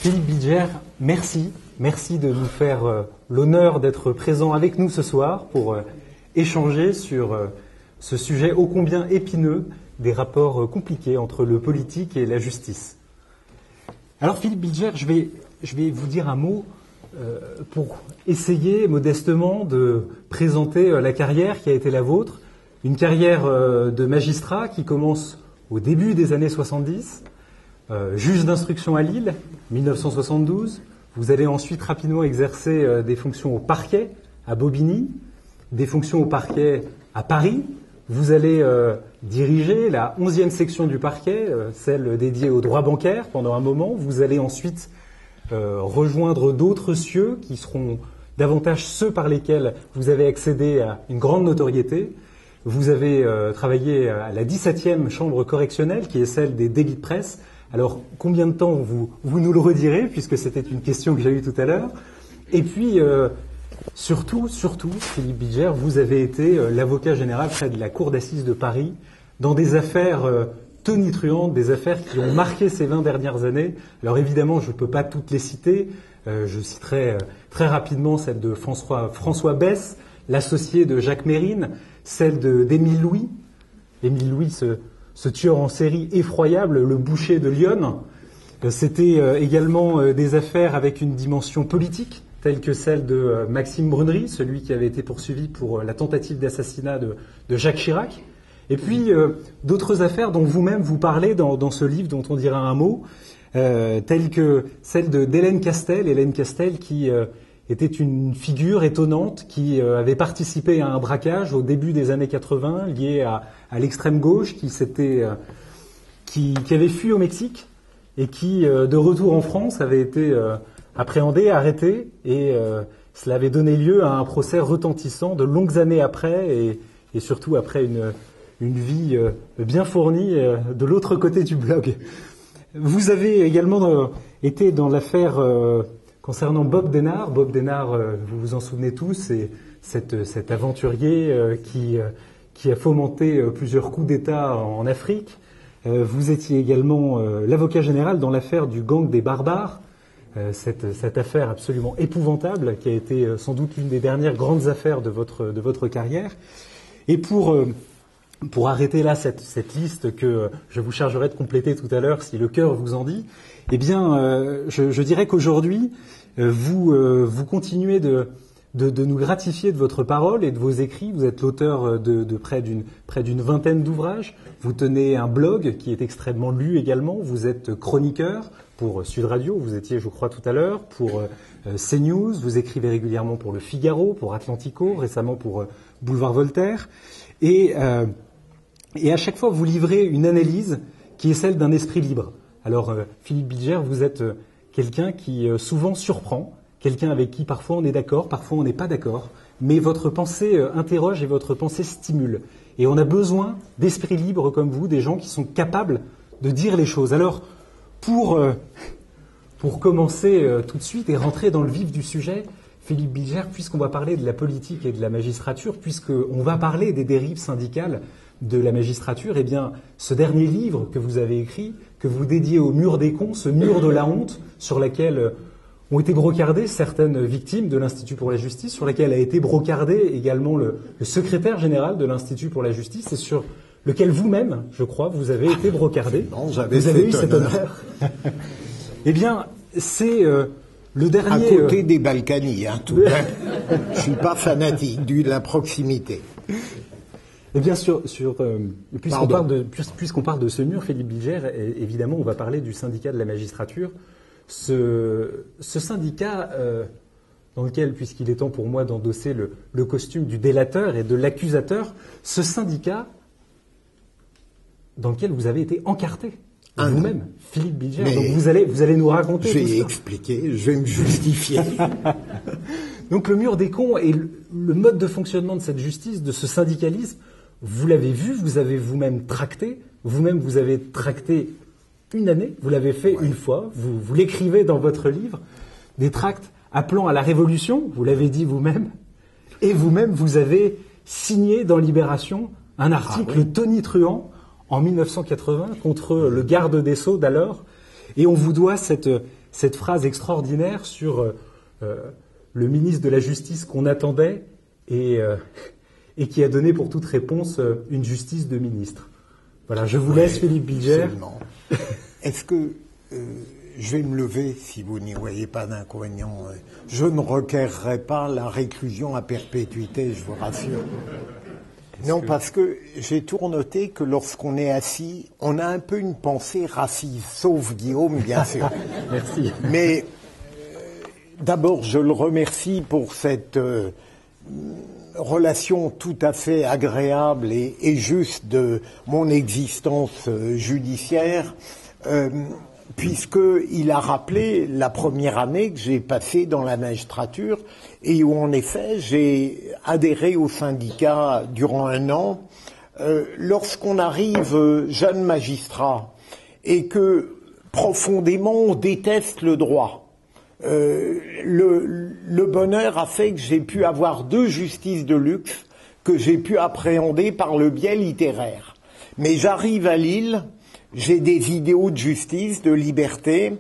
Philippe Bilger, merci. Merci de nous faire l'honneur d'être présent avec nous ce soir pour échanger sur ce sujet ô combien épineux des rapports compliqués entre le politique et la justice. Alors Philippe Bilger, je vais vous dire un mot pour essayer modestement de présenter la carrière qui a été la vôtre, une carrière de magistrat qui commence au début des années 70, juge d'instruction à Lille, 1972. Vous allez ensuite rapidement exercer des fonctions au parquet à Bobigny, des fonctions au parquet à Paris. Vous allez diriger la 11e section du parquet, celle dédiée au droit bancaire pendant un moment. Vous allez ensuite rejoindre d'autres cieux qui seront davantage ceux par lesquels vous avez accédé à une grande notoriété. Vous avez travaillé à la 17e chambre correctionnelle, qui est celle des délits de presse. Alors, combien de temps vous nous le redirez, puisque c'était une question que j'ai eue tout à l'heure. Et puis, surtout, Philippe Bilger, vous avez été l'avocat général près de la Cour d'assises de Paris dans des affaires tonitruantes, des affaires qui ont marqué ces 20 dernières années. Alors évidemment, je ne peux pas toutes les citer. Je citerai très rapidement celle de François Besse, l'associé de Jacques Mérine, celle d'Émile Louis. Émile Louis, ce tueur en série effroyable, le boucher de Lyon. C'était également des affaires avec une dimension politique, telle que celle de Maxime Brunery, celui qui avait été poursuivi pour la tentative d'assassinat de Jacques Chirac. Et puis d'autres affaires dont vous-même vous parlez dans ce livre, dont on dira un mot, telles que celle d'Hélène Castel. Hélène Castel qui était une figure étonnante qui avait participé à un braquage au début des années 80 lié à l'extrême gauche qui avait fui au Mexique et qui, de retour en France, avait été appréhendé, arrêté et cela avait donné lieu à un procès retentissant de longues années après et surtout après une vie bien fournie de l'autre côté du blog. Vous avez également été dans l'affaire concernant Bob Denard. Bob Denard, vous vous en souvenez tous, c'est cet aventurier qui a fomenté plusieurs coups d'État en Afrique. Vous étiez également l'avocat général dans l'affaire du gang des barbares, cette affaire absolument épouvantable qui a été sans doute l'une des dernières grandes affaires de votre carrière. Et pour arrêter là cette liste que je vous chargerai de compléter tout à l'heure si le cœur vous en dit, eh bien, je dirais qu'aujourd'hui, vous continuez de nous gratifier de votre parole et de vos écrits. Vous êtes l'auteur de près d'une vingtaine d'ouvrages. Vous tenez un blog qui est extrêmement lu également. Vous êtes chroniqueur pour Sud Radio. Vous étiez, je crois, tout à l'heure pour CNews. Vous écrivez régulièrement pour Le Figaro, pour Atlantico, récemment pour Boulevard Voltaire. Et à chaque fois, vous livrez une analyse qui est celle d'un esprit libre. Alors, Philippe Bilger, vous êtes quelqu'un qui souvent surprend, quelqu'un avec qui parfois on est d'accord, parfois on n'est pas d'accord, mais votre pensée interroge et votre pensée stimule. Et on a besoin d'esprits libres comme vous, des gens qui sont capables de dire les choses. Alors, pour commencer tout de suite et rentrer dans le vif du sujet, Philippe Bilger, puisqu'on va parler de la politique et de la magistrature, puisqu'on va parler des dérives syndicales de la magistrature, eh bien, ce dernier livre que vous avez écrit, que vous dédiez au mur des cons, ce mur de la honte, sur laquelle ont été brocardées certaines victimes de l'Institut pour la justice, sur laquelle a été brocardé également le secrétaire général de l'Institut pour la justice, et sur lequel vous-même, je crois, vous avez été brocardé. Non, vous avez eu cet honneur. Eh bien, c'est le dernier... À côté des Balkany, tout de même. Je suis pas fanatique de la proximité. Et bien sûr, puisqu'on parle de ce mur, Philippe Bilger, évidemment, on va parler du syndicat de la magistrature. Ce syndicat dans lequel, puisqu'il est temps pour moi d'endosser le costume du délateur et de l'accusateur, ce syndicat dans lequel vous avez été encarté vous-même, Philippe Bilger. Donc vous allez nous raconter tout ça. Je vais expliquer, je vais me justifier. Donc le mur des cons et le mode de fonctionnement de cette justice, de ce syndicalisme, vous l'avez vu, vous avez vous-même tracté, vous avez tracté une année, vous l'avez fait une fois, vous l'écrivez dans votre livre, des tracts appelant à la révolution, vous l'avez dit vous-même, et vous-même vous avez signé dans Libération un article tonitruant en 1980 contre le garde des Sceaux d'alors. Et on vous doit cette phrase extraordinaire sur le ministre de la Justice qu'on attendait et qui a donné pour toute réponse une justice de ministre. Voilà, je vous laisse, Philippe Bilger. Est-ce que je vais me lever si vous n'y voyez pas d'inconvénient? Je ne requerrai pas la réclusion à perpétuité, je vous rassure. Non, parce que j'ai toujours noté que lorsqu'on est assis, on a un peu une pensée raciste, sauf Guillaume, bien sûr. Merci. Mais d'abord, je le remercie pour cette relation tout à fait agréable et juste de mon existence judiciaire, puisqu'il a rappelé la première année que j'ai passée dans la magistrature et où, en effet, j'ai adhéré au syndicat durant 1 an. Lorsqu'on arrive jeune magistrat et que, profondément, on déteste le droit, le bonheur a fait que j'ai pu avoir 2 justices de luxe que j'ai pu appréhender par le biais littéraire. Mais j'arrive à Lille, j'ai des idéaux de justice, de liberté,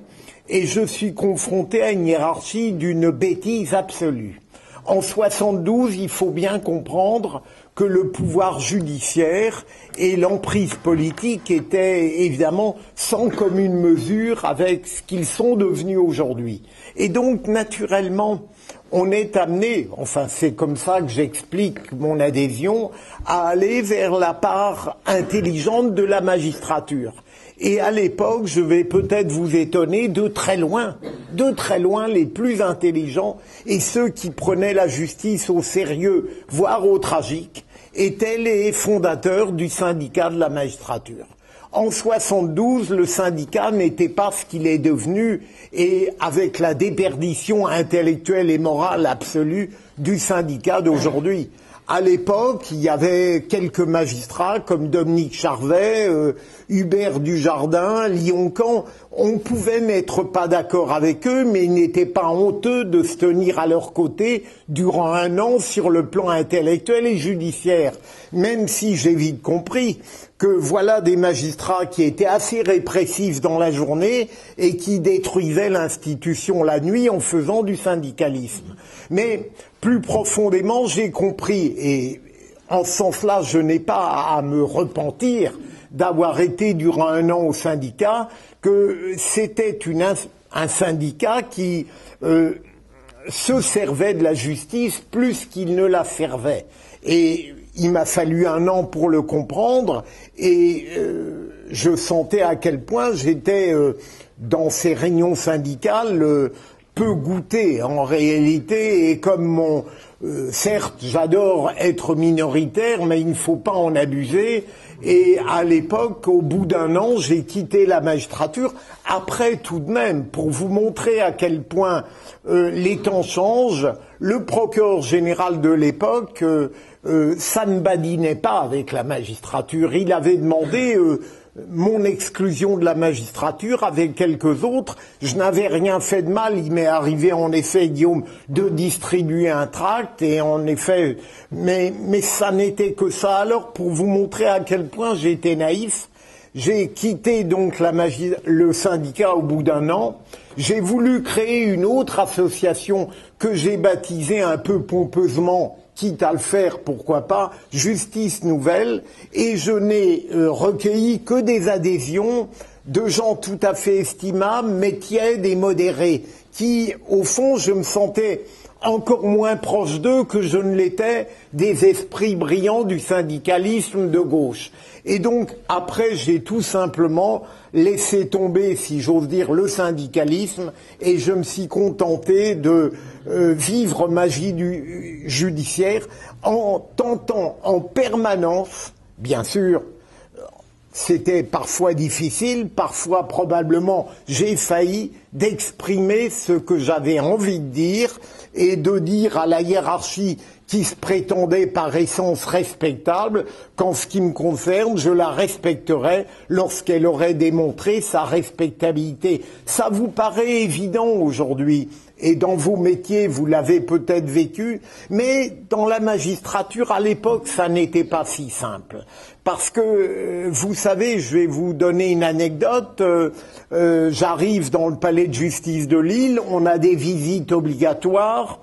et je suis confronté à une hiérarchie d'une bêtise absolue. En 72, il faut bien comprendre que le pouvoir judiciaire et l'emprise politique étaient évidemment sans commune mesure avec ce qu'ils sont devenus aujourd'hui. Et donc, naturellement, on est amené, enfin c'est comme ça que j'explique mon adhésion, à aller vers la part intelligente de la magistrature. Et à l'époque, je vais peut-être vous étonner, de très loin, les plus intelligents et ceux qui prenaient la justice au sérieux, voire au tragique, étaient les fondateurs du syndicat de la magistrature. En 72, le syndicat n'était pas ce qu'il est devenu, et avec la déperdition intellectuelle et morale absolue du syndicat d'aujourd'hui. À l'époque, il y avait quelques magistrats comme Dominique Charvet, Hubert Dujardin, Lyon-Camp. On pouvait n'être pas d'accord avec eux, mais il n'était pas honteux de se tenir à leur côté durant 1 an sur le plan intellectuel et judiciaire. Même si j'ai vite compris que voilà des magistrats qui étaient assez répressifs dans la journée et qui détruisaient l'institution la nuit en faisant du syndicalisme. Mais plus profondément, j'ai compris, et en ce sens-là, je n'ai pas à me repentir d'avoir été durant 1 an au syndicat, que c'était un syndicat qui se servait de la justice plus qu'il ne la servait. Et il m'a fallu 1 an pour le comprendre, et je sentais à quel point j'étais dans ces réunions syndicales peu goûté en réalité, et comme certes j'adore être minoritaire, mais il ne faut pas en abuser, et à l'époque, au bout d'1 an, j'ai quitté la magistrature, après tout de même, pour vous montrer à quel point les temps changent, le procureur général de l'époque, ça ne badinait pas avec la magistrature, il avait demandé mon exclusion de la magistrature avec quelques autres. Je n'avais rien fait de mal. Il m'est arrivé en effet, Guillaume, de distribuer un tract, et en effet, mais ça n'était que ça. Alors, pour vous montrer à quel point j'étais naïf, j'ai quitté donc le syndicat au bout d'1 an. J'ai voulu créer une autre association que j'ai baptisée un peu pompeusement, quitte à le faire, pourquoi pas, Justice Nouvelle, et je n'ai recueilli que des adhésions de gens tout à fait estimables, mais tièdes et modérés, qui, au fond, je me sentais encore moins proche d'eux que je ne l'étais des esprits brillants du syndicalisme de gauche. Et donc, après, j'ai tout simplement laissé tomber, si j'ose dire, le syndicalisme, et je me suis contenté de vivre ma vie judiciaire en tentant en permanence, bien sûr, c'était parfois difficile, parfois probablement j'ai failli, d'exprimer ce que j'avais envie de dire et de dire à la hiérarchie qui se prétendait par essence respectable qu'en ce qui me concerne, je la respecterai lorsqu'elle aurait démontré sa respectabilité. Ça vous paraît évident aujourd'hui, et dans vos métiers, vous l'avez peut-être vécu, mais dans la magistrature, à l'époque, ça n'était pas si simple. Parce que, vous savez, je vais vous donner une anecdote, j'arrive dans le palais de justice de Lille, on a des visites obligatoires,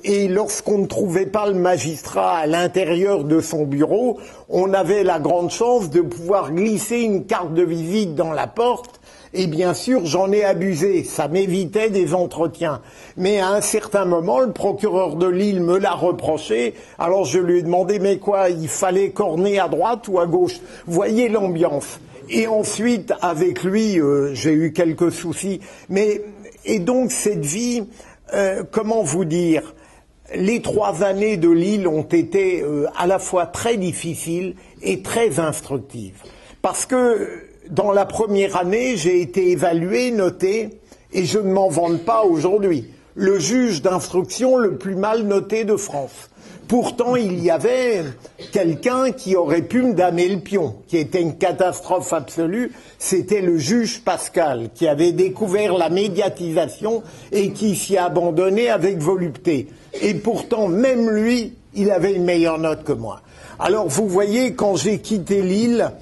et lorsqu'on ne trouvait pas le magistrat à l'intérieur de son bureau, on avait la grande chance de pouvoir glisser une carte de visite dans la porte. Et bien sûr, j'en ai abusé, ça m'évitait des entretiens. Mais à un certain moment, le procureur de Lille me l'a reproché, alors je lui ai demandé, mais quoi, il fallait corner à droite ou à gauche? Voyez l'ambiance. Et ensuite, avec lui, j'ai eu quelques soucis. Et donc, cette vie, comment vous dire, les 3 années de Lille ont été à la fois très difficiles et très instructives. Parce que, dans la première année, j'ai été évalué, noté, et je ne m'en vante pas aujourd'hui, le juge d'instruction le plus mal noté de France. Pourtant, il y avait quelqu'un qui aurait pu me damer le pion, qui était une catastrophe absolue, c'était le juge Pascal, qui avait découvert la médiatisation et qui s'y abandonnait avec volupté. Et pourtant, même lui, il avait une meilleure note que moi. Alors, vous voyez, quand j'ai quitté Lille,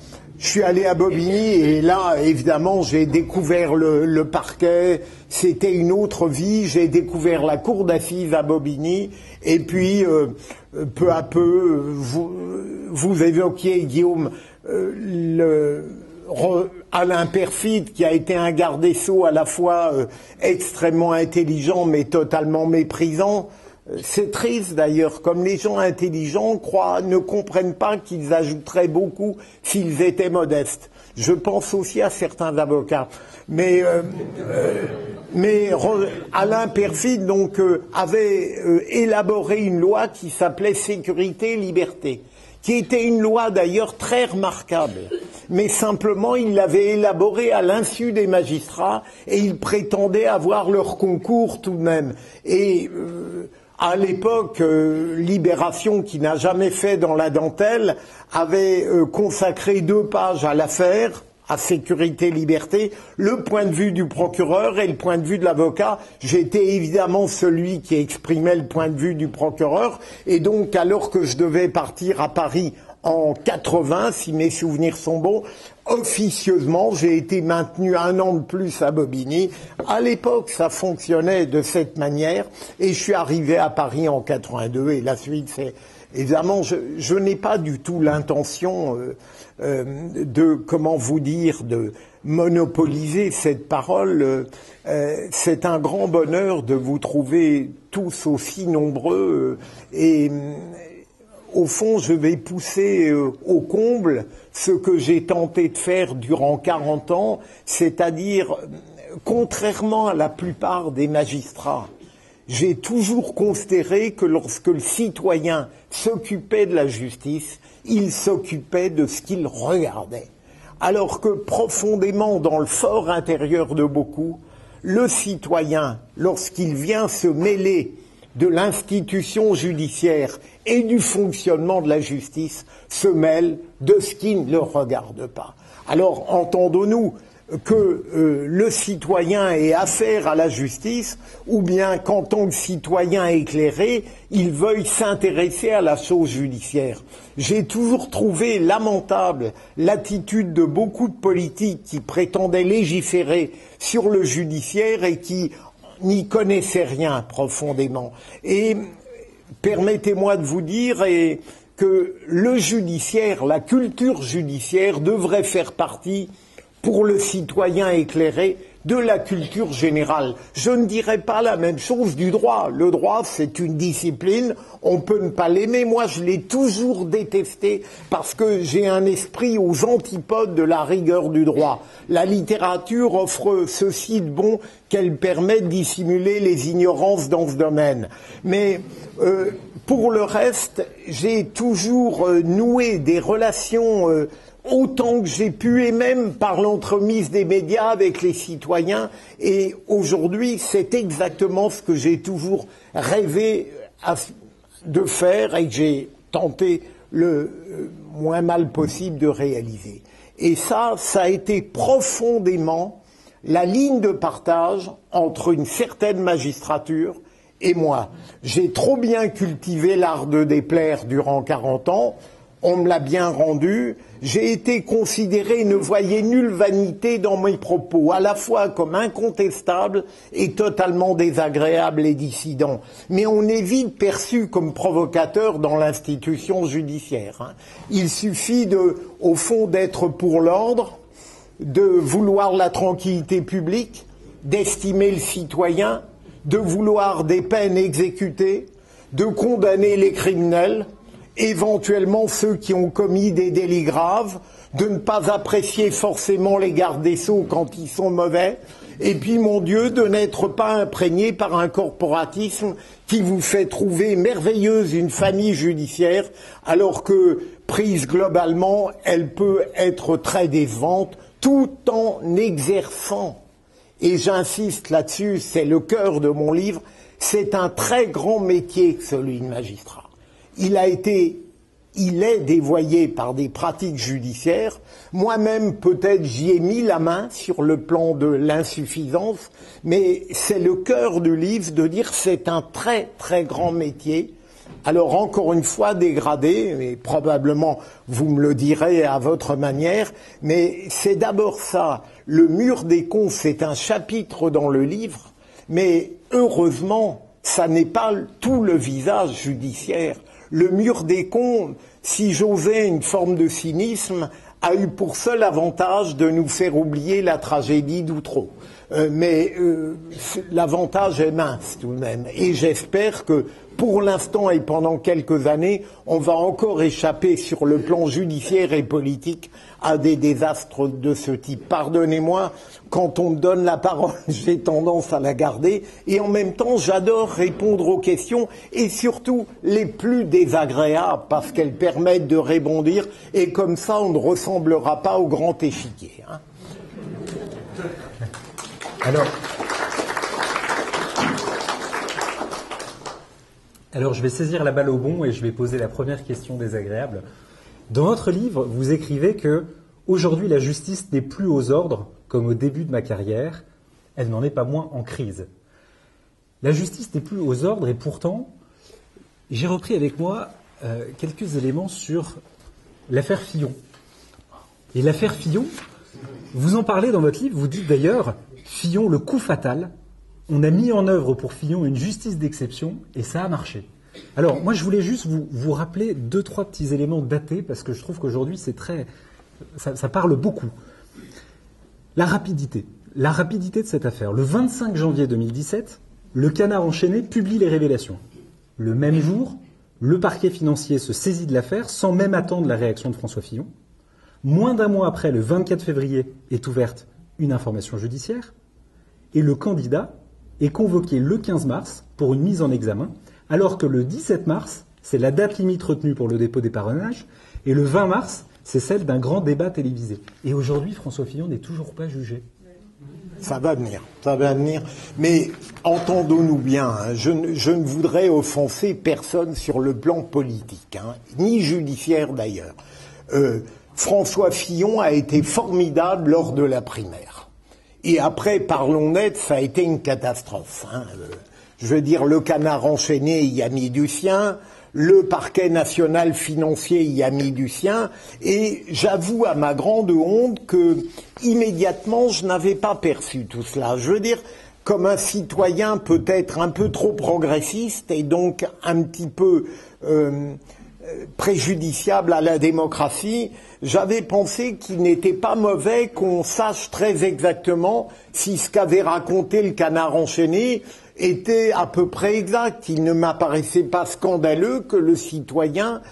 je suis allé à Bobigny et là, évidemment, j'ai découvert le parquet. C'était une autre vie. J'ai découvert la cour d'assises à Bobigny. Et puis, peu à peu, vous évoquiez, Guillaume, Alain Perfide, qui a été un garde des Sceaux à la fois extrêmement intelligent mais totalement méprisant. C'est triste d'ailleurs, comme les gens intelligents ne comprennent pas qu'ils ajouteraient beaucoup s'ils étaient modestes. Je pense aussi à certains avocats. Mais Alain Perfide donc avait élaboré une loi qui s'appelait Sécurité-Liberté, qui était une loi d'ailleurs très remarquable. Mais simplement, il l'avait élaborée à l'insu des magistrats et il prétendait avoir leur concours tout de même. Et à l'époque, Libération, qui n'a jamais fait dans la dentelle, avait consacré 2 pages à l'affaire, à Sécurité-Liberté, le point de vue du procureur et le point de vue de l'avocat. J'étais évidemment celui qui exprimait le point de vue du procureur, et donc alors que je devais partir à Paris en 80, si mes souvenirs sont bons, officieusement, j'ai été maintenu 1 an de plus à Bobigny. À l'époque, ça fonctionnait de cette manière, et je suis arrivé à Paris en 82, et la suite, c'est... Évidemment, je n'ai pas du tout l'intention de, comment vous dire, de monopoliser cette parole. C'est un grand bonheur de vous trouver tous aussi nombreux, et au fond, je vais pousser au comble ce que j'ai tenté de faire durant 40 ans, c'est-à-dire, contrairement à la plupart des magistrats, j'ai toujours considéré que lorsque le citoyen s'occupait de la justice, il s'occupait de ce qu'il regardait. Alors que profondément, dans le fort intérieur de beaucoup, le citoyen, lorsqu'il vient se mêler de l'institution judiciaire et du fonctionnement de la justice, se mêle de ce qui ne le regarde pas. Alors, entendons-nous que le citoyen ait affaire à la justice, ou bien qu'en tant que citoyen éclairé, il veuille s'intéresser à la chose judiciaire. J'ai toujours trouvé lamentable l'attitude de beaucoup de politiques qui prétendaient légiférer sur le judiciaire et qui n'y connaissaient rien profondément. Et permettez-moi de vous dire que le judiciaire, la culture judiciaire devrait faire partie, pour le citoyen éclairé, de la culture générale. Je ne dirais pas la même chose du droit. Le droit, c'est une discipline, on peut ne pas l'aimer. Moi, je l'ai toujours détesté parce que j'ai un esprit aux antipodes de la rigueur du droit. La littérature offre ceci de bon qu'elle permet de dissimuler les ignorances dans ce domaine. Mais pour le reste, j'ai toujours noué des relations autant que j'ai pu, et même par l'entremise des médias avec les citoyens. Et aujourd'hui, c'est exactement ce que j'ai toujours rêvé de faire et que j'ai tenté le moins mal possible de réaliser. Et ça a été profondément la ligne de partage entre une certaine magistrature et moi. J'ai trop bien cultivé l'art de déplaire durant 40 ans, on me l'a bien rendu, j'ai été considéré, ne voyez nulle vanité dans mes propos, à la fois comme incontestable et totalement désagréable et dissident. Mais on est vite perçu comme provocateur dans l'institution judiciaire. Il suffit au fond d'être pour l'ordre, de vouloir la tranquillité publique, d'estimer le citoyen, de vouloir des peines exécutées, de condamner les criminels, éventuellement ceux qui ont commis des délits graves, de ne pas apprécier forcément les gardes des Sceaux quand ils sont mauvais, et puis, mon Dieu, de n'être pas imprégné par un corporatisme qui vous fait trouver merveilleuse une famille judiciaire, alors que, prise globalement, elle peut être très décevante, tout en exerçant, et j'insiste là-dessus, c'est le cœur de mon livre, c'est un très grand métier, celui de magistrat. Il est dévoyé par des pratiques judiciaires. Moi-même, peut-être, j'y ai mis la main sur le plan de l'insuffisance, mais c'est le cœur du livre de dire que c'est un très, très grand métier. Alors, encore une fois, dégradé, et probablement vous me le direz à votre manière, mais c'est d'abord ça. Le mur des cons, c'est un chapitre dans le livre, mais heureusement, ça n'est pas tout le visage judiciaire. Le mur des cons, si j'osais une forme de cynisme, a eu pour seul avantage de nous faire oublier la tragédie d'Outreau. Mais l'avantage est mince tout de même. Et j'espère que pour l'instant et pendant quelques années, on va encore échapper sur le plan judiciaire et politique à des désastres de ce type. Pardonnez-moi, quand on me donne la parole, j'ai tendance à la garder. Et en même temps, j'adore répondre aux questions et surtout les plus désagréables parce qu'elles permettent de rebondir et comme ça, on ne ressemblera pas au grand échiquier. Hein. Alors, je vais saisir la balle au bond et je vais poser la première question désagréable. Dans votre livre, vous écrivez que aujourd'hui, la justice n'est plus aux ordres, comme au début de ma carrière. Elle n'en est pas moins en crise. La justice n'est plus aux ordres et pourtant, j'ai repris avec moi quelques éléments sur l'affaire Fillon. Et l'affaire Fillon, vous en parlez dans votre livre, vous dites d'ailleurs Fillon, le coup fatal. On a mis en œuvre pour Fillon une justice d'exception et ça a marché. Alors, moi, je voulais juste vous rappeler 2-3 petits éléments datés parce que je trouve qu'aujourd'hui, ça parle beaucoup. La rapidité de cette affaire. Le 25 janvier 2017, le Canard enchaîné publie les révélations. Le même jour, le parquet financier se saisit de l'affaire sans même attendre la réaction de François Fillon. Moins d'un mois après, le 24 février, est ouverte une information judiciaire et le candidat est convoqué le 15 mars pour une mise en examen, alors que le 17 mars, c'est la date limite retenue pour le dépôt des parrainages, et le 20 mars, c'est celle d'un grand débat télévisé. Et aujourd'hui, François Fillon n'est toujours pas jugé. Ça va venir. Mais entendons-nous bien, hein, je ne voudrais offenser personne sur le plan politique, hein, ni judiciaire d'ailleurs. François Fillon a été formidable lors de la primaire. Et après, parlons net, ça a été une catastrophe. Hein. Je veux dire, le Canard enchaîné y a mis du sien, le parquet national financier y a mis du sien, et j'avoue à ma grande honte que, immédiatement, je n'avais pas perçu tout cela. Je veux dire, comme un citoyen peut-être un peu trop progressiste et donc un petit peu préjudiciable à la démocratie, j'avais pensé qu'il n'était pas mauvais qu'on sache très exactement si ce qu'avait raconté le Canard enchaîné était à peu près exact. Il ne m'apparaissait pas scandaleux que le citoyen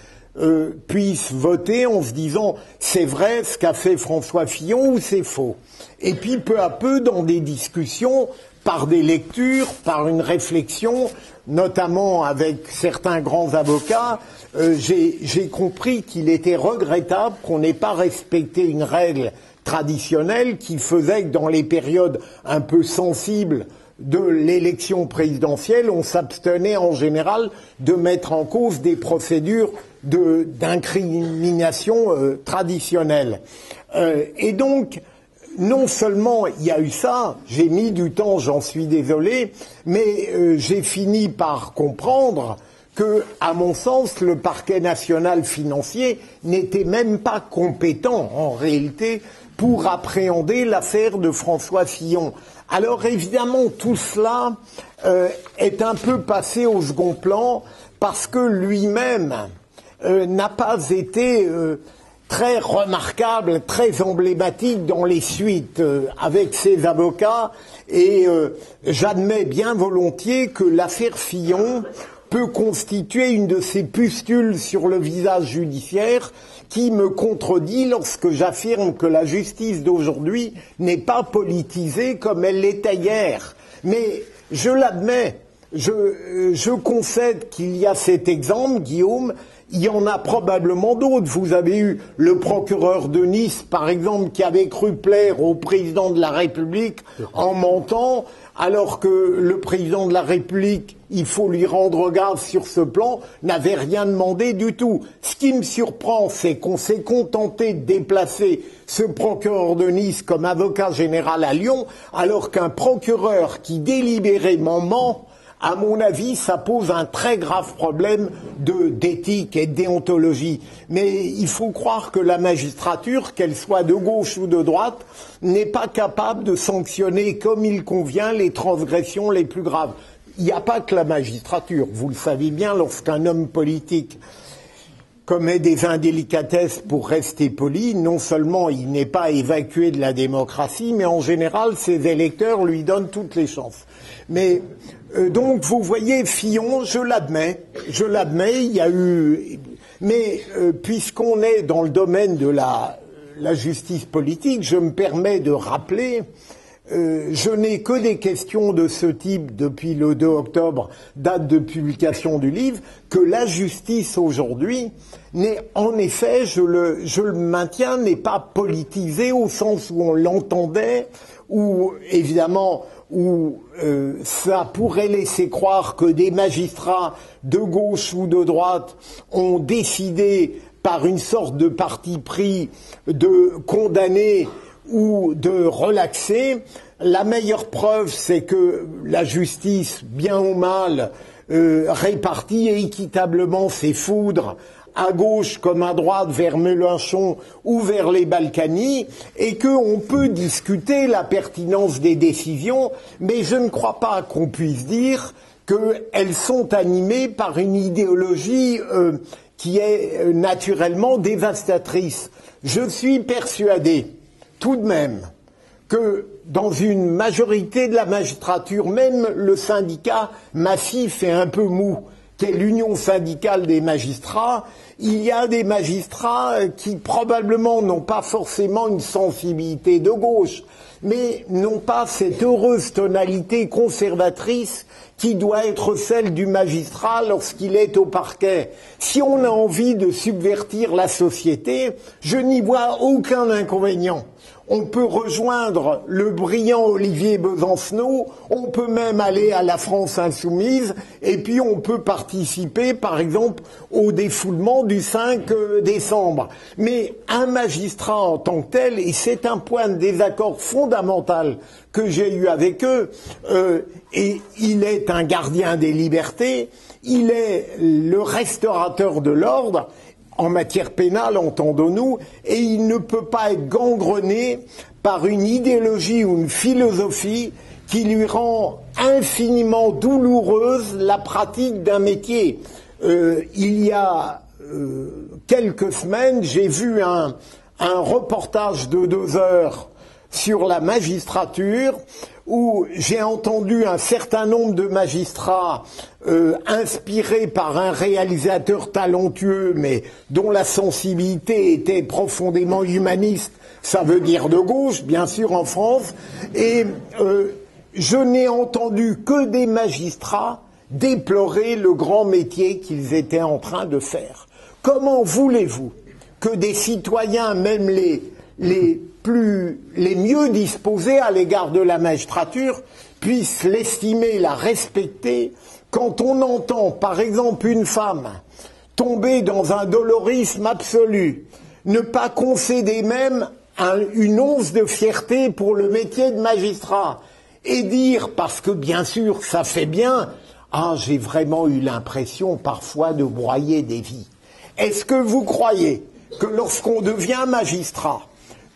puisse voter en se disant c'est vrai ce qu'a fait François Fillon ou c'est faux. Et puis peu à peu dans des discussions, par des lectures, par une réflexion, notamment avec certains grands avocats, j'ai compris qu'il était regrettable qu'on n'ait pas respecté une règle traditionnelle qui faisait que dans les périodes un peu sensibles de l'élection présidentielle, on s'abstenait en général de mettre en cause des procédures d'incrimination traditionnelles. Et donc, non seulement il y a eu ça, j'ai mis du temps, j'en suis désolé, mais j'ai fini par comprendre que, à mon sens, le parquet national financier n'était même pas compétent, en réalité, pour appréhender l'affaire de François Fillon. Alors évidemment, tout cela est un peu passé au second plan parce que lui-même n'a pas été très remarquable, très emblématique dans les suites avec ses avocats et j'admets bien volontiers que l'affaire Fillon peut constituer une de ces pustules sur le visage judiciaire qui me contredit lorsque j'affirme que la justice d'aujourd'hui n'est pas politisée comme elle l'était hier. Mais je l'admets, je concède qu'il y a cet exemple, Guillaume, il y en a probablement d'autres. Vous avez eu le procureur de Nice, par exemple, qui avait cru plaire au président de la République en mentant, alors que le président de la République, il faut lui rendre garde sur ce plan, n'avait rien demandé du tout. Ce qui me surprend, c'est qu'on s'est contenté de déplacer ce procureur de Nice comme avocat général à Lyon, alors qu'un procureur qui délibérément ment, à mon avis, ça pose un très grave problème d'éthique et de déontologie. Mais il faut croire que la magistrature, qu'elle soit de gauche ou de droite, n'est pas capable de sanctionner comme il convient les transgressions les plus graves. Il n'y a pas que la magistrature. Vous le savez bien, lorsqu'un homme politique commet des indélicatesses pour rester poli, non seulement il n'est pas évacué de la démocratie, mais en général, ses électeurs lui donnent toutes les chances. Mais donc, vous voyez, Fillon, je l'admets, il y a eu... Mais puisqu'on est dans le domaine de la justice politique, je me permets de rappeler... je n'ai que des questions de ce type depuis le 2 octobre, date de publication du livre, que la justice aujourd'hui n'est, en effet, je le maintiens, n'est pas politisée au sens où on l'entendait, où, évidemment, où ça pourrait laisser croire que des magistrats de gauche ou de droite ont décidé, par une sorte de parti pris, de condamner ou de relaxer. La meilleure preuve, c'est que la justice, bien ou mal, répartit équitablement ses foudres à gauche comme à droite vers Mélenchon ou vers les Balkany, et qu'on peut discuter la pertinence des décisions, mais je ne crois pas qu'on puisse dire qu'elles sont animées par une idéologie qui est naturellement dévastatrice. Je suis persuadé, tout de même, que dans une majorité de la magistrature, même le syndicat massif et un peu mou, qu'est l'Union syndicale des magistrats, il y a des magistrats qui probablement n'ont pas forcément une sensibilité de gauche, mais n'ont pas cette heureuse tonalité conservatrice qui doit être celle du magistrat lorsqu'il est au parquet. Si on a envie de subvertir la société, je n'y vois aucun inconvénient. On peut rejoindre le brillant Olivier Besancenot, on peut même aller à la France insoumise, et puis on peut participer, par exemple, au défoulement du 5 décembre. Mais un magistrat en tant que tel, et c'est un point de désaccord fondamental que j'ai eu avec eux, et il est un gardien des libertés, il est le restaurateur de l'ordre, en matière pénale, entendons-nous, et il ne peut pas être gangrené par une idéologie ou une philosophie qui lui rend infiniment douloureuse la pratique d'un métier. Il y a quelques semaines, j'ai vu un reportage de 2 heures sur la magistrature, où j'ai entendu un certain nombre de magistrats inspirés par un réalisateur talentueux, mais dont la sensibilité était profondément humaniste, ça veut dire de gauche, bien sûr, en France, et je n'ai entendu que des magistrats déplorer le grand métier qu'ils étaient en train de faire. Comment voulez-vous que des citoyens, même les mieux disposés à l'égard de la magistrature, puissent l'estimer, la respecter, quand on entend, par exemple, une femme tomber dans un dolorisme absolu, ne pas concéder même une once de fierté pour le métier de magistrat et dire, parce que bien sûr ça fait bien, ah j'ai vraiment eu l'impression parfois de broyer des vies. Est-ce que vous croyez que lorsqu'on devient magistrat,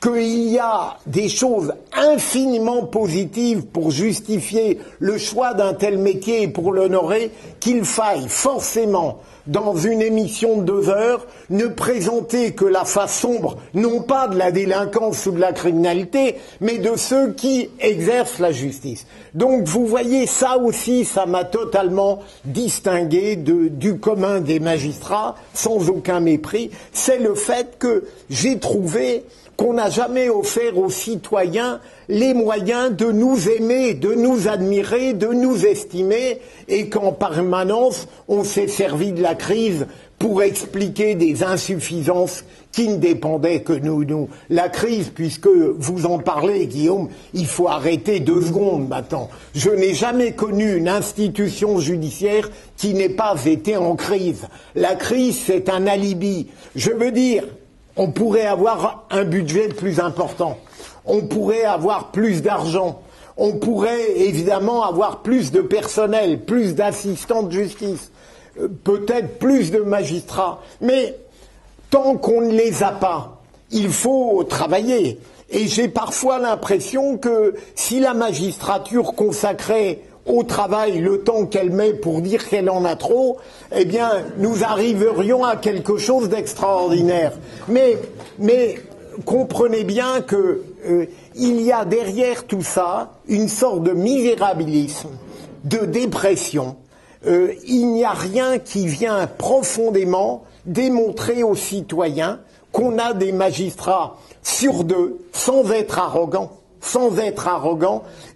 qu'il y a des choses infiniment positives pour justifier le choix d'un tel métier et pour l'honorer, qu'il faille forcément, dans une émission de 2 heures, ne présenter que la face sombre, non pas de la délinquance ou de la criminalité, mais de ceux qui exercent la justice. Donc vous voyez, ça aussi, ça m'a totalement distingué du commun des magistrats, sans aucun mépris. C'est le fait que j'ai trouvé qu'on n'a jamais offert aux citoyens les moyens de nous aimer, de nous admirer, de nous estimer, et qu'en permanence, on s'est servi de la crise pour expliquer des insuffisances qui ne dépendaient que de nous. La crise, puisque vous en parlez, Guillaume, il faut arrêter 2 secondes maintenant. Je n'ai jamais connu une institution judiciaire qui n'ait pas été en crise. La crise, c'est un alibi. Je veux dire, on pourrait avoir un budget plus important, on pourrait avoir plus d'argent, on pourrait évidemment avoir plus de personnel, plus d'assistants de justice, peut-être plus de magistrats, mais tant qu'on ne les a pas, il faut travailler. Et j'ai parfois l'impression que si la magistrature consacrait au travail le temps qu'elle met pour dire qu'elle en a trop, eh bien, nous arriverions à quelque chose d'extraordinaire. Mais comprenez bien que il y a derrière tout ça une sorte de misérabilisme, de dépression. Il n'y a rien qui vient profondément démontrer aux citoyens qu'on a des magistrats sur 2, sans être arrogants,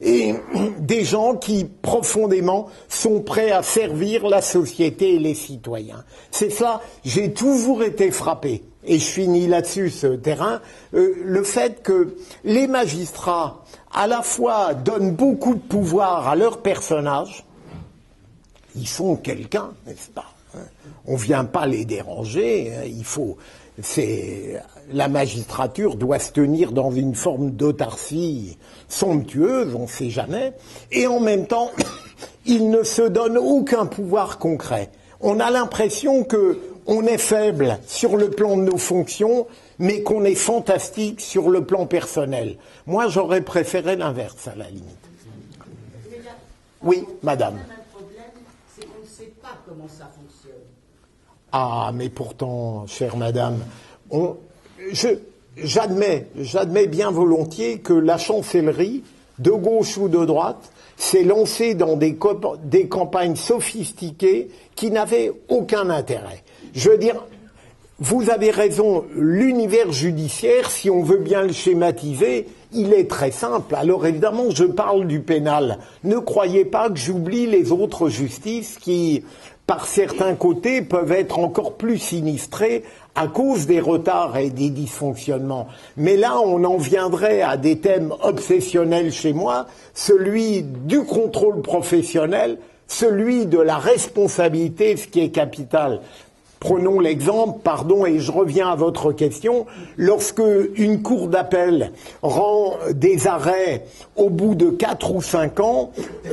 et des gens qui profondément sont prêts à servir la société et les citoyens. C'est ça, j'ai toujours été frappé, et je finis là-dessus ce terrain, le fait que les magistrats à la fois donnent beaucoup de pouvoir à leurs personnages, ils sont quelqu'un, n'est-ce pas? On vient pas les déranger, la magistrature doit se tenir dans une forme d'autarcie somptueuse, on ne sait jamais, et en même temps, il ne se donne aucun pouvoir concret. On a l'impression qu'on est faible sur le plan de nos fonctions, mais qu'on est fantastique sur le plan personnel. Moi, j'aurais préféré l'inverse, à la limite. Oui, madame. Un problème, c'est qu'on ne sait pas comment ça fonctionne. Ah, mais pourtant, chère madame, j'admets bien volontiers que la chancellerie, de gauche ou de droite, s'est lancée dans des campagnes sophistiquées qui n'avaient aucun intérêt. Je veux dire, vous avez raison, l'univers judiciaire, si on veut bien le schématiser, il est très simple. Alors évidemment, je parle du pénal. Ne croyez pas que j'oublie les autres justices qui, par certains côtés, peuvent être encore plus sinistrées à cause des retards et des dysfonctionnements. Mais là, on en viendrait à des thèmes obsessionnels chez moi, celui du contrôle professionnel, celui de la responsabilité, ce qui est capital. Prenons l'exemple, pardon, et je reviens à votre question, lorsque une cour d'appel rend des arrêts au bout de 4 ou 5 ans,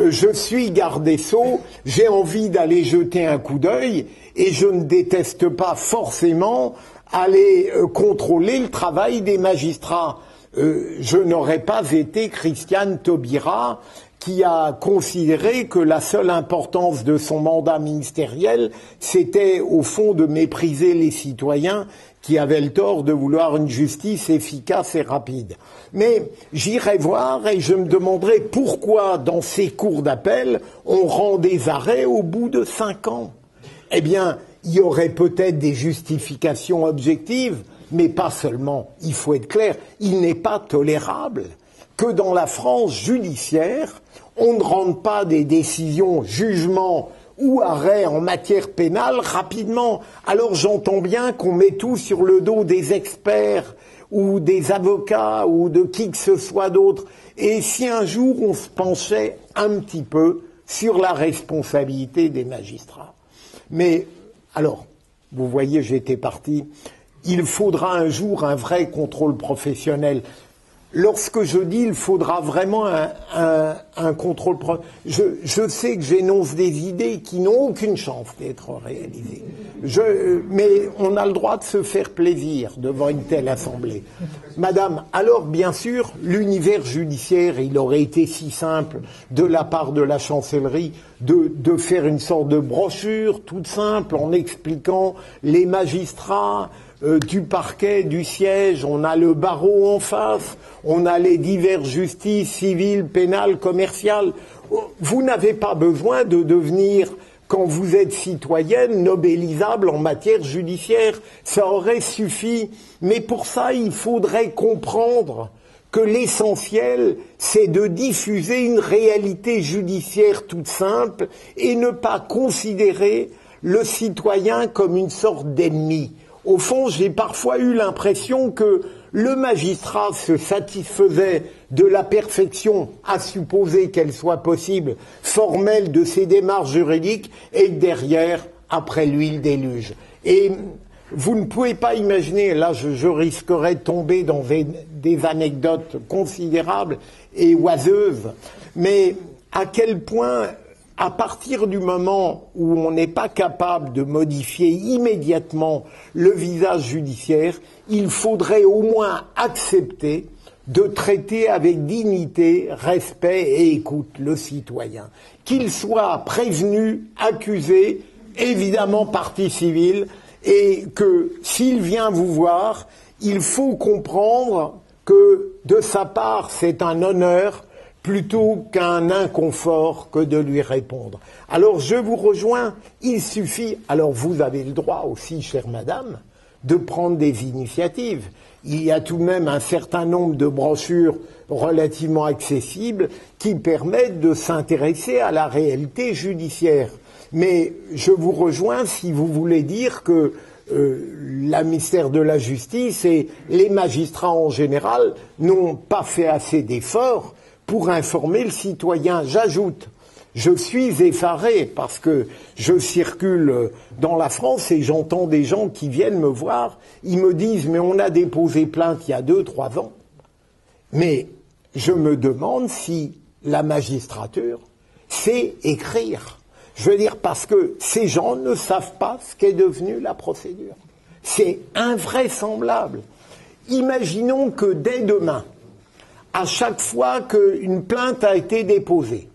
je suis garde des Sceaux, j'ai envie d'aller jeter un coup d'œil et je ne déteste pas forcément aller contrôler le travail des magistrats. Je n'aurais pas été Christiane Taubira, qui a considéré que la seule importance de son mandat ministériel, c'était au fond de mépriser les citoyens qui avaient le tort de vouloir une justice efficace et rapide. Mais j'irai voir et je me demanderai pourquoi dans ces cours d'appel, on rend des arrêts au bout de 5 ans. Eh bien, il y aurait peut-être des justifications objectives, mais pas seulement. Il faut être clair, il n'est pas tolérable que dans la France judiciaire, on ne rende pas des décisions, jugements ou arrêts en matière pénale rapidement. Alors j'entends bien qu'on met tout sur le dos des experts ou des avocats ou de qui que ce soit d'autre. Et si un jour on se penchait un petit peu sur la responsabilité des magistrats. Mais alors, vous voyez, j'étais parti. il faudra un jour un vrai contrôle professionnel. Lorsque je dis il faudra vraiment un contrôle professionnel, je sais que j'énonce des idées qui n'ont aucune chance d'être réalisées. Mais on a le droit de se faire plaisir devant une telle assemblée. Madame, alors bien sûr, l'univers judiciaire, il aurait été si simple de la part de la chancellerie de faire une sorte de brochure toute simple en expliquant les magistrats du parquet, du siège, on a le barreau en face, on a les diverses justices civiles, pénales, commerciales. Vous n'avez pas besoin de devenir, quand vous êtes citoyenne, nobélisable en matière judiciaire. Ça aurait suffi. Mais pour ça, il faudrait comprendre que l'essentiel, c'est de diffuser une réalité judiciaire toute simple et ne pas considérer le citoyen comme une sorte d'ennemi. Au fond, j'ai parfois eu l'impression que le magistrat se satisfaisait de la perfection, à supposer qu'elle soit possible, formelle de ses démarches juridiques, et derrière, après lui, le déluge. Et vous ne pouvez pas imaginer, là je risquerais de tomber dans des anecdotes considérables et oiseuses, mais à quel point, à partir du moment où on n'est pas capable de modifier immédiatement le visage judiciaire, il faudrait au moins accepter de traiter avec dignité, respect et écoute le citoyen. Qu'il soit prévenu, accusé, évidemment partie civile, et que s'il vient vous voir, il faut comprendre que de sa part c'est un honneur plutôt qu'un inconfort que de lui répondre. Alors je vous rejoins, il suffit, alors vous avez le droit aussi, chère madame, de prendre des initiatives. Il y a tout de même un certain nombre de brochures relativement accessibles qui permettent de s'intéresser à la réalité judiciaire. Mais je vous rejoins si vous voulez dire que la ministère de la Justice et les magistrats en général n'ont pas fait assez d'efforts pour informer le citoyen. J'ajoute, je suis effaré parce que je circule dans la France et j'entends des gens qui viennent me voir, ils me disent « mais on a déposé plainte il y a 2-3 ans ». Mais je me demande si la magistrature sait écrire. Je veux dire, parce que ces gens ne savent pas ce qu'est devenue la procédure. C'est invraisemblable. Imaginons que dès demain, à chaque fois qu'une plainte a été déposée,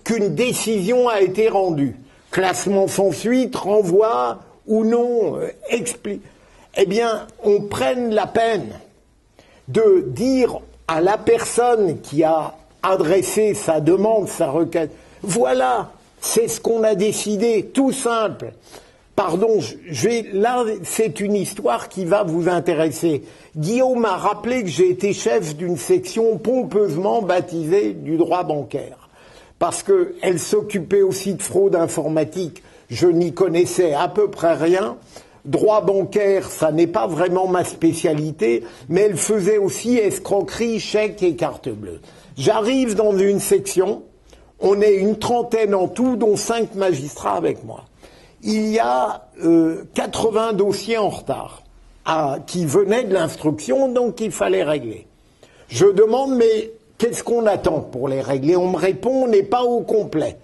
qu'une décision a été rendue, classement sans suite, renvoi ou non, eh bien, on prenne la peine de dire à la personne qui a adressé sa demande, sa requête, voilà, c'est ce qu'on a décidé, tout simple. Pardon, là, c'est une histoire qui va vous intéresser. Guillaume m'a rappelé que j'ai été chef d'une section pompeusement baptisée du droit bancaire. Parce qu'elle s'occupait aussi de fraude informatique. Je n'y connaissais à peu près rien. Droit bancaire, ça n'est pas vraiment ma spécialité, mais elle faisait aussi escroquerie, chèques et carte bleue. J'arrive dans une section, on est une trentaine en tout, dont 5 magistrats avec moi. Il y a 80 dossiers en retard qui venaient de l'instruction, donc il fallait régler. Je demande, mais qu'est-ce qu'on attend pour les régler? On me répond, on n'est pas au complet.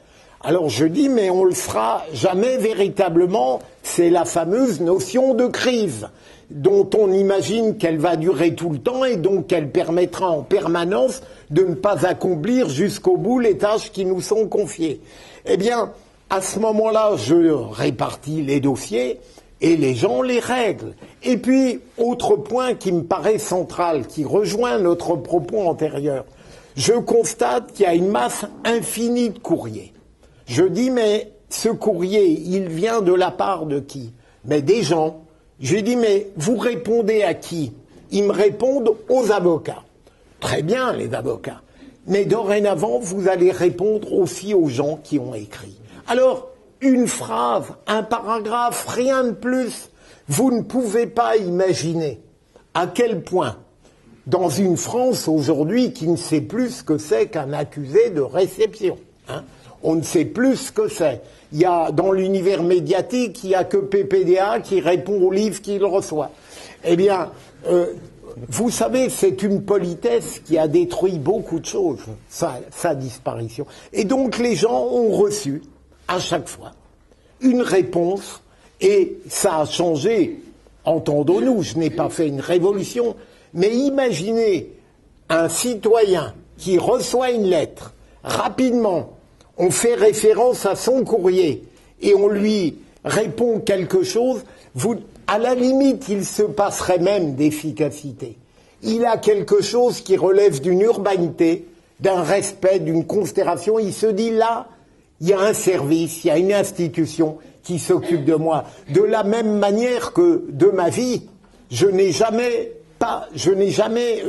Alors je dis, mais on le sera jamais véritablement, c'est la fameuse notion de crise, dont on imagine qu'elle va durer tout le temps et donc qu'elle permettra en permanence de ne pas accomplir jusqu'au bout les tâches qui nous sont confiées. Eh bien, à ce moment-là, je répartis les dossiers et les gens les règlent. Et puis, autre point qui me paraît central, qui rejoint notre propos antérieur, je constate qu'il y a une masse infinie de courriers. Je dis, mais ce courrier, il vient de la part de qui? Mais des gens. J'ai dit, mais vous répondez à qui? Ils me répondent aux avocats. Très bien, les avocats. Mais dorénavant, vous allez répondre aussi aux gens qui ont écrit. Alors, une phrase, un paragraphe, rien de plus. Vous ne pouvez pas imaginer à quel point, dans une France aujourd'hui qui ne sait plus ce que c'est qu'un accusé de réception, on ne sait plus ce que c'est. Il y a, dans l'univers médiatique, il n'y a que PPDA qui répond au livre qu'il reçoit. Eh bien, vous savez, c'est une politesse qui a détruit beaucoup de choses, sa disparition. Et donc les gens ont reçu, à chaque fois, une réponse, et ça a changé, entendons-nous, je n'ai pas fait une révolution, mais imaginez un citoyen qui reçoit une lettre, rapidement, on fait référence à son courrier, et on lui répond quelque chose, à la limite, il se passerait même d'efficacité. Il a quelque chose qui relève d'une urbanité, d'un respect, d'une considération. Il se dit là, il y a un service, il y a une institution qui s'occupe de moi. De la même manière que de ma vie, je n'ai jamais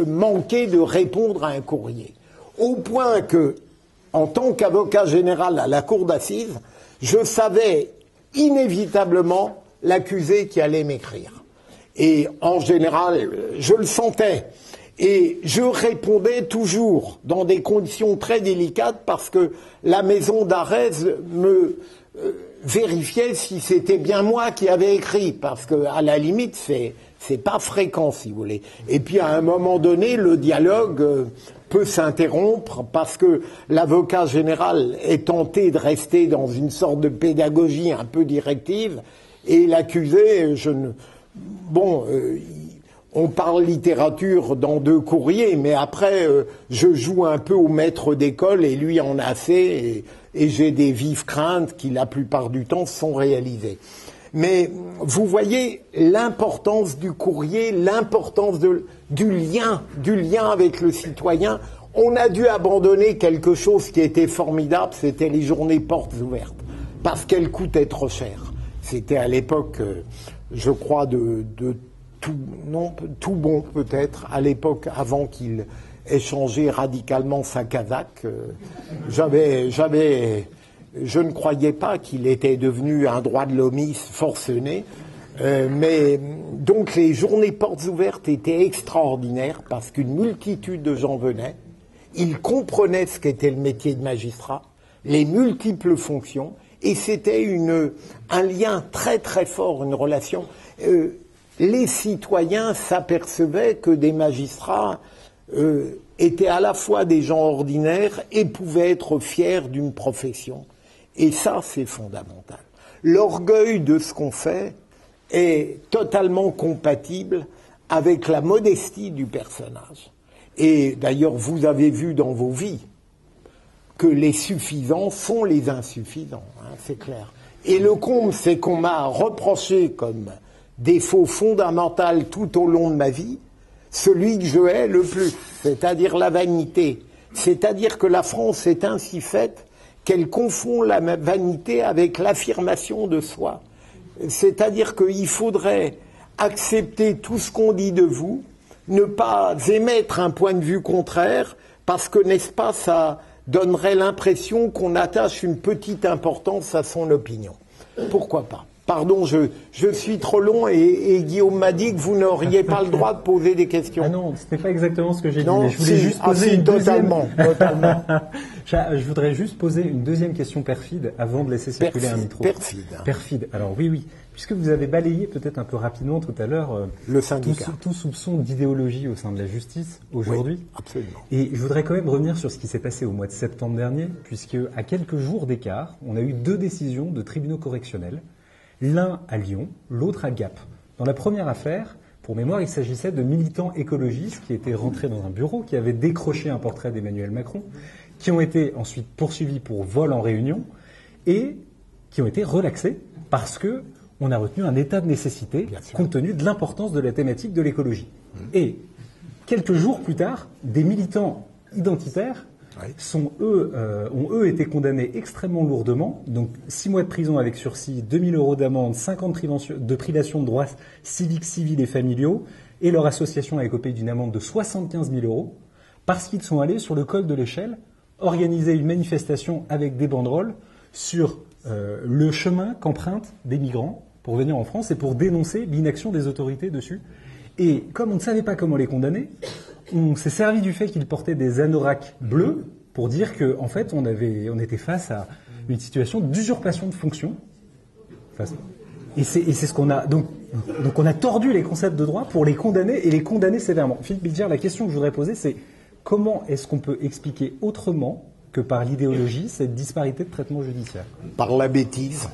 manqué de répondre à un courrier. Au point que, en tant qu'avocat général à la cour d'assises, je savais inévitablement l'accusé qui allait m'écrire. Et en général, je le sentais. Et je répondais toujours dans des conditions très délicates parce que la maison d'arrêt me vérifiait si c'était bien moi qui avais écrit. Parce que, à la limite, c'est pas fréquent, si vous voulez. Et puis, à un moment donné, le dialogue peut s'interrompre parce que l'avocat général est tenté de rester dans une sorte de pédagogie un peu directive et l'accusé, on parle littérature dans 2 courriers, mais après, je joue un peu au maître d'école et lui en a assez et j'ai des vives craintes qui, la plupart du temps, sont réalisées. Mais vous voyez l'importance du courrier, l'importance du lien avec le citoyen. On a dû abandonner quelque chose qui était formidable, c'était les journées portes ouvertes, parce qu'elles coûtaient trop cher. C'était à l'époque, je crois, tout bon peut-être, à l'époque avant qu'il ait changé radicalement sa casaque. Je ne croyais pas qu'il était devenu un droit de l'homme forcené, mais donc les journées portes ouvertes étaient extraordinaires parce qu'une multitude de gens venaient, ils comprenaient ce qu'était le métier de magistrat, les multiples fonctions, et c'était un lien très très fort, une relation. Les citoyens s'apercevaient que des magistrats étaient à la fois des gens ordinaires et pouvaient être fiers d'une profession. Et ça, c'est fondamental. L'orgueil de ce qu'on fait est totalement compatible avec la modestie du personnage. Et d'ailleurs, vous avez vu dans vos vies que les suffisants sont les insuffisants, hein, c'est clair. Et le comble, c'est qu'on m'a reproché comme défaut fondamental tout au long de ma vie, celui que je hais le plus, c'est-à-dire la vanité. C'est-à-dire que la France est ainsi faite qu'elle confond la vanité avec l'affirmation de soi. C'est-à-dire qu'il faudrait accepter tout ce qu'on dit de vous, ne pas émettre un point de vue contraire, parce que, n'est-ce pas, ça donnerait l'impression qu'on attache une petite importance à son opinion. Pourquoi pas ? Pardon, je suis trop long et Guillaume m'a dit que vous n'auriez pas le droit de poser des questions. Ah non, c'était pas exactement ce que j'ai dit. Non, Mais je voulais juste poser une totalement. Je voudrais juste poser une deuxième question perfide avant de laisser circuler un micro. Perfide. Alors oui. Puisque vous avez balayé peut-être un peu rapidement tout à l'heure le syndicat. Tout soupçon d'idéologie au sein de la justice aujourd'hui. Oui, absolument. Et je voudrais quand même revenir sur ce qui s'est passé au mois de septembre dernier, puisque à quelques jours d'écart, on a eu 2 décisions de tribunaux correctionnels. L'un à Lyon, l'autre à Gap. Dans la première affaire, pour mémoire, il s'agissait de militants écologistes qui étaient rentrés dans un bureau, qui avaient décroché un portrait d'Emmanuel Macron, qui ont été ensuite poursuivis pour vol en réunion et qui ont été relaxés parce que on a retenu un état de nécessité compte tenu de l'importance de la thématique de l'écologie. Et quelques jours plus tard, des militants identitaires ont eux été condamnés extrêmement lourdement, donc 6 mois de prison avec sursis, 2 000 € d'amende, 50 de privation de droits civiques, civils et familiaux, et leur association a écopé d'une amende de 75 000 € parce qu'ils sont allés sur le col de l'Échelle organiser une manifestation avec des banderoles sur le chemin qu'empruntent des migrants pour venir en France et pour dénoncer l'inaction des autorités dessus. Et comme on ne savait pas comment les condamner, on s'est servi du fait qu'ils portaient des anoraks bleus pour dire que, en fait, on était face à une situation d'usurpation de fonction. Et c'est ce qu'on a... Donc on a tordu les concepts de droit pour les condamner et les condamner sévèrement. Philippe Bilger, la question que je voudrais poser, c'est comment est-ce qu'on peut expliquer autrement que par l'idéologie cette disparité de traitement judiciaire? Par la bêtise.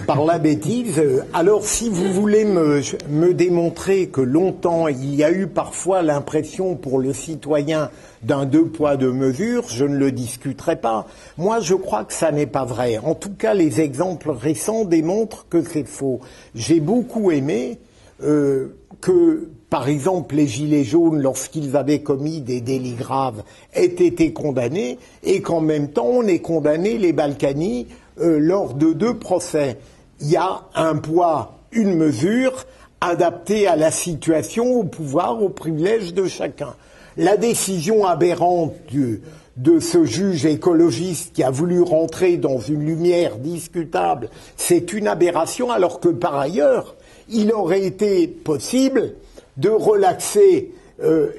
Par la bêtise. Alors, si vous voulez me démontrer que longtemps, il y a eu parfois l'impression pour le citoyen d'un deux poids, deux mesures, je ne le discuterai pas. Moi, je crois que ça n'est pas vrai. En tout cas, les exemples récents démontrent que c'est faux. J'ai beaucoup aimé que, par exemple, les Gilets jaunes, lorsqu'ils avaient commis des délits graves, aient été condamnés, et qu'en même temps, on ait condamné les Balkany lors de 2 procès. Il y a un poids, une mesure, adaptée à la situation, au pouvoir, aux privilèges de chacun. La décision aberrante de ce juge écologiste qui a voulu rentrer dans une lumière discutable, c'est une aberration, alors que par ailleurs, il aurait été possible de relaxer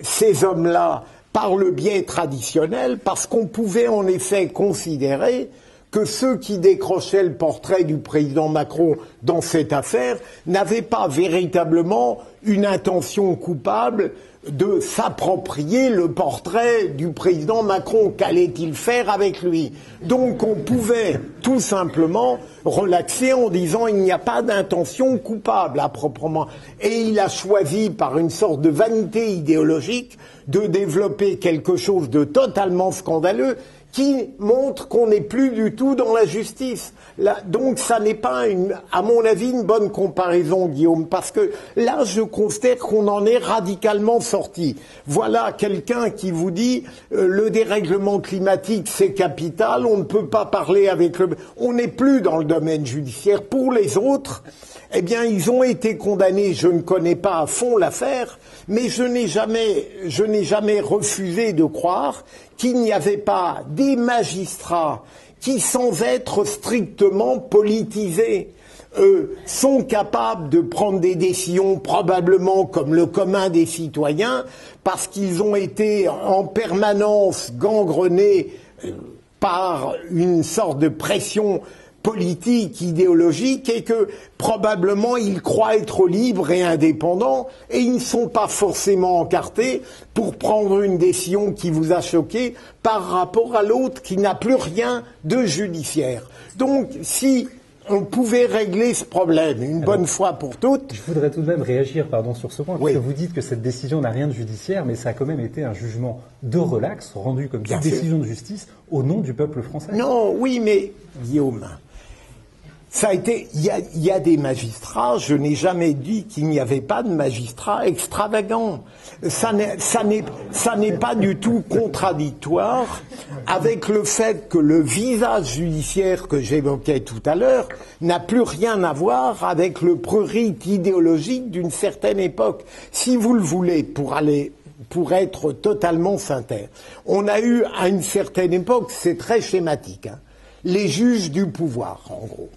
ces hommes-là par le biais traditionnel, parce qu'on pouvait en effet considérer que ceux qui décrochaient le portrait du président Macron dans cette affaire n'avaient pas véritablement une intention coupable de s'approprier le portrait du président Macron. Qu'allait-il faire avec lui? Donc on pouvait tout simplement relaxer en disant il n'y a pas d'intention coupable à proprement. Et il a choisi, par une sorte de vanité idéologique, de développer quelque chose de totalement scandaleux qui montre qu'on n'est plus du tout dans la justice. Là, donc ça n'est pas, à mon avis, une bonne comparaison, Guillaume, parce que là, je considère qu'on en est radicalement sorti. Voilà quelqu'un qui vous dit le dérèglement climatique, c'est capital, on ne peut pas parler avec le... On n'est plus dans le domaine judiciaire. Pour les autres, eh bien, ils ont été condamnés. Je ne connais pas à fond l'affaire, mais je n'ai jamais refusé de croire qu'il n'y avait pas des magistrats qui, sans être strictement politisés, sont capables de prendre des décisions probablement comme le commun des citoyens, parce qu'ils ont été en permanence gangrenés par une sorte de pression politique, idéologique, et que probablement ils croient être libres et indépendants, et ils ne sont pas forcément encartés pour prendre une décision qui vous a choqué par rapport à l'autre qui n'a plus rien de judiciaire. Donc, si on pouvait régler ce problème une bonne fois pour toutes... Je voudrais tout de même réagir, sur ce point, parce que vous dites que cette décision n'a rien de judiciaire, mais ça a quand même été un jugement de relax, rendu comme une décision de justice au nom du peuple français. Non, oui, mais Guillaume... Ça a été, il y a des magistrats, je n'ai jamais dit qu'il n'y avait pas de magistrats extravagants. Ça n'est pas du tout contradictoire avec le fait que le visage judiciaire que j'évoquais tout à l'heure n'a plus rien à voir avec le prurit idéologique d'une certaine époque. Si vous le voulez, pour être totalement sincère, on a eu à une certaine époque, c'est très schématique, les juges du pouvoir, en gros.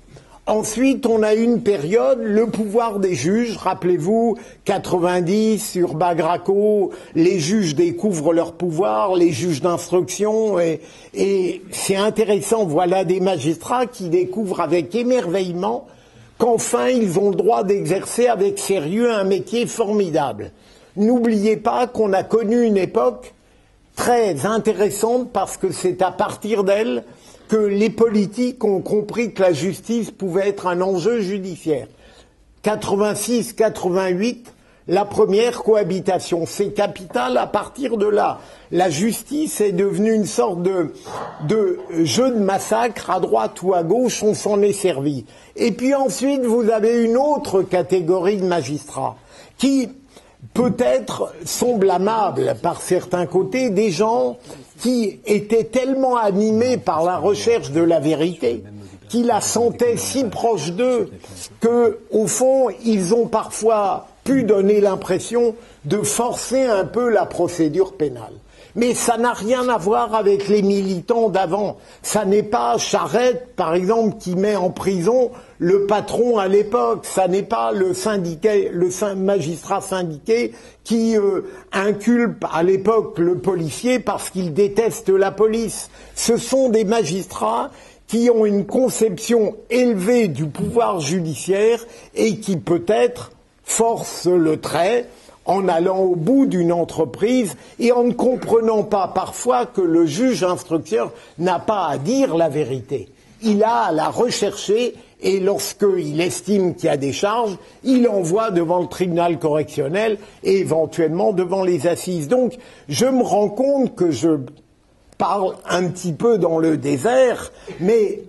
Ensuite, on a eu une période, le pouvoir des juges, rappelez-vous, 90, sur Bagraco, les juges découvrent leur pouvoir, les juges d'instruction, et c'est intéressant, voilà des magistrats qui découvrent avec émerveillement qu'enfin ils ont le droit d'exercer avec sérieux un métier formidable. N'oubliez pas qu'on a connu une époque très intéressante parce que c'est à partir d'elle que les politiques ont compris que la justice pouvait être un enjeu judiciaire. 86-88, la première cohabitation, c'est capital. À partir de là, la justice est devenue une sorte de jeu de massacre à droite ou à gauche, on s'en est servi. Et puis ensuite, vous avez une autre catégorie de magistrats qui peut-être sont blâmables par certains côtés, des gens qui étaient tellement animés par la recherche de la vérité, qui la sentaient si proche d'eux, que, au fond, ils ont parfois pu donner l'impression de forcer un peu la procédure pénale. Mais ça n'a rien à voir avec les militants d'avant. Ça n'est pas Charette, par exemple, qui met en prison le patron à l'époque. Ça n'est pas le magistrat syndiqué qui inculpe à l'époque le policier parce qu'il déteste la police. Ce sont des magistrats qui ont une conception élevée du pouvoir judiciaire et qui peut-être forcent le trait en allant au bout d'une entreprise et en ne comprenant pas parfois que le juge instructeur n'a pas à dire la vérité. Il a à la rechercher et lorsqu'il estime qu'il y a des charges, il envoie devant le tribunal correctionnel et éventuellement devant les assises. Donc, je me rends compte que je parle un petit peu dans le désert, mais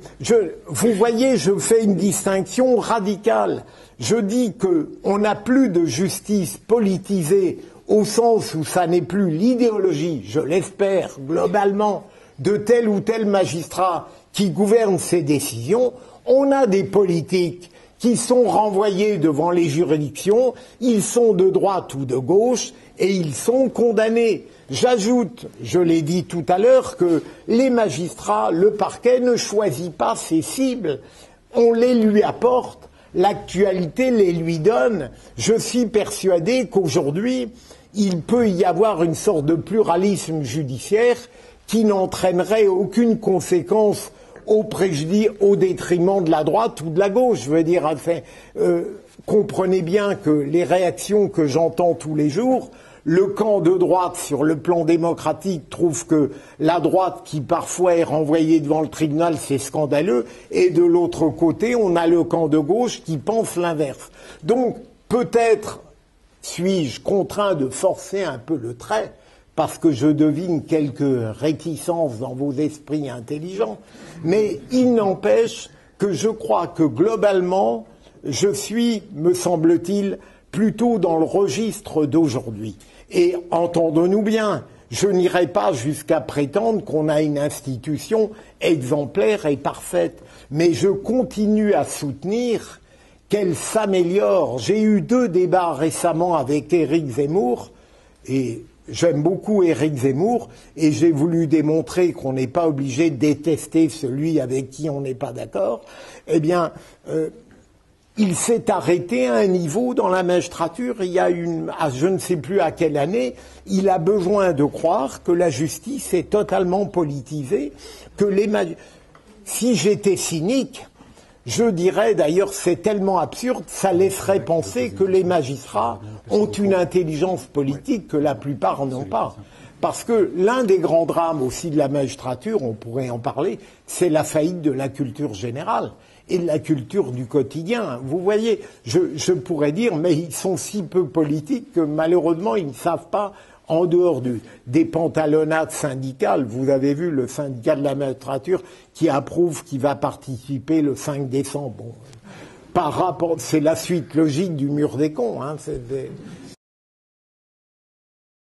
vous voyez, je fais une distinction radicale. Je dis qu'on n'a plus de justice politisée au sens où ça n'est plus l'idéologie, je l'espère, globalement, de tel ou tel magistrat qui gouverne ces décisions. On a des politiques qui sont renvoyés devant les juridictions, ils sont de droite ou de gauche, et ils sont condamnés. J'ajoute, je l'ai dit tout à l'heure, que les magistrats, le parquet ne choisit pas ses cibles. On les lui apporte, l'actualité les lui donne. Je suis persuadé qu'aujourd'hui, il peut y avoir une sorte de pluralisme judiciaire qui n'entraînerait aucune conséquence au préjudice, au détriment de la droite ou de la gauche. Je veux dire, enfin, comprenez bien que les réactions que j'entends tous les jours, le camp de droite, sur le plan démocratique, trouve que la droite, qui parfois est renvoyée devant le tribunal, c'est scandaleux, et de l'autre côté, on a le camp de gauche qui pense l'inverse. Donc, peut-être suis-je contraint de forcer un peu le trait, parce que je devine quelques réticences dans vos esprits intelligents, mais il n'empêche que je crois que globalement, je suis, me semble-t-il, plutôt dans le registre d'aujourd'hui. Et entendons-nous bien, je n'irai pas jusqu'à prétendre qu'on a une institution exemplaire et parfaite, mais je continue à soutenir qu'elle s'améliore. J'ai eu 2 débats récemment avec Éric Zemmour, et j'aime beaucoup Éric Zemmour, et j'ai voulu démontrer qu'on n'est pas obligé de détester celui avec qui on n'est pas d'accord. Eh bien, il s'est arrêté à un niveau dans la magistrature, il y a je ne sais plus à quelle année, il a besoin de croire que la justice est totalement politisée, que si j'étais cynique, je dirais d'ailleurs c'est tellement absurde, ça laisserait penser que les magistrats ont une intelligence politique que la plupart n'ont pas. Parce que l'un des grands drames aussi de la magistrature, on pourrait en parler, c'est la faillite de la culture générale et de la culture du quotidien. Vous voyez, je pourrais dire, mais ils sont si peu politiques que malheureusement ils ne savent pas, en dehors des pantalonnades syndicales. Vous avez vu le syndicat de la magistrature qui approuve, qui va participer le 5 décembre. Bon, par rapport, c'est la suite logique du mur des cons.